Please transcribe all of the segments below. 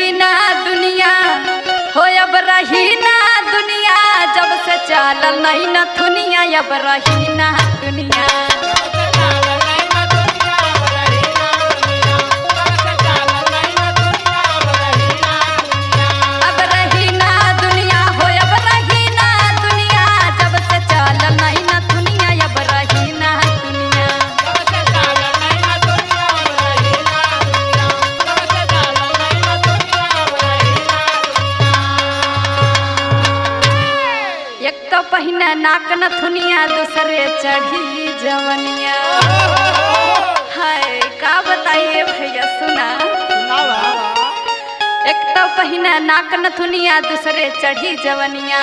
रही ना दुनिया हो अब रही ना दुनिया, जब से चलल नहीं न दुनिया अब रही ना दुनिया। पहिना नाक नथुनिया दूसरे चढ़ी जवनिया। हाय का बताइए भैया सुना। एक तो पहिना नाक नथुनिया दूसरे चढ़ी जवनिया,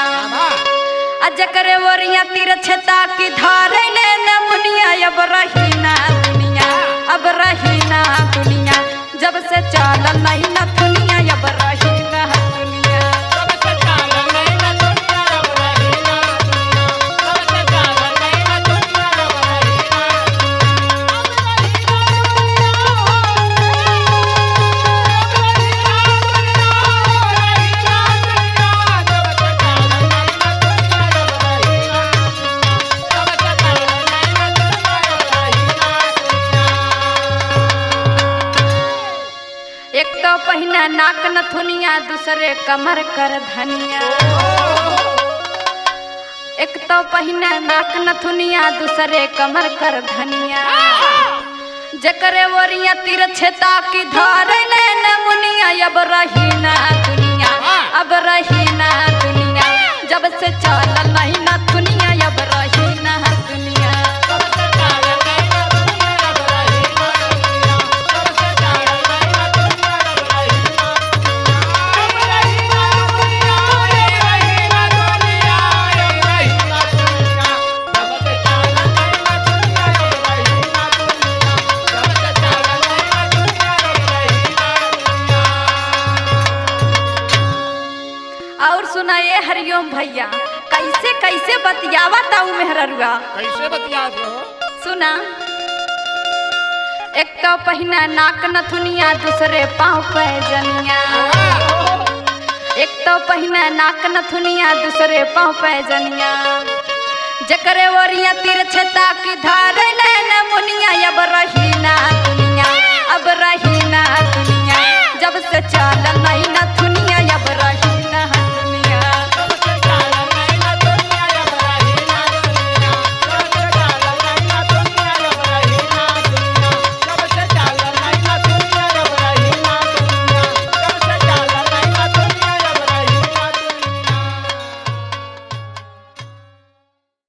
अजकरे वरिया तीर छता की धारे ने नमुनिया अब रही ना दुनिया, अब रही ना दुनिया, जब से चलल नहीं नथुनिया अब रही ना दुनिया। एक तो पहिना नाक नथुनिया दूसरे कमर कर धनिया, एक तो पहिना नाक नथुनिया दूसरे कमर कर धनिया, जकरे वरिया तीर छता की धारे ने नमुनिया अब रही ना दुनिया, अब रही ना दुनिया, जब से चलल नहीं ना दुनिया अब रही ना दुनिया। और सुनाए हरिओम भैया कैसे कैसे बतियावा ताऊ मेहररुआ, कैसे बतियात हो? सुना। एक तो पहिना नाक नथुनिया दूसरे पाँव पैजनिया, एक तो पहिना नाक नथुनिया दूसरे पाँव पैजनिया, जकरे वरिया तीर छता की धारे ले नमुनिया अब रही ना दुनिया, अब रही ना दुनिया, जब से चलल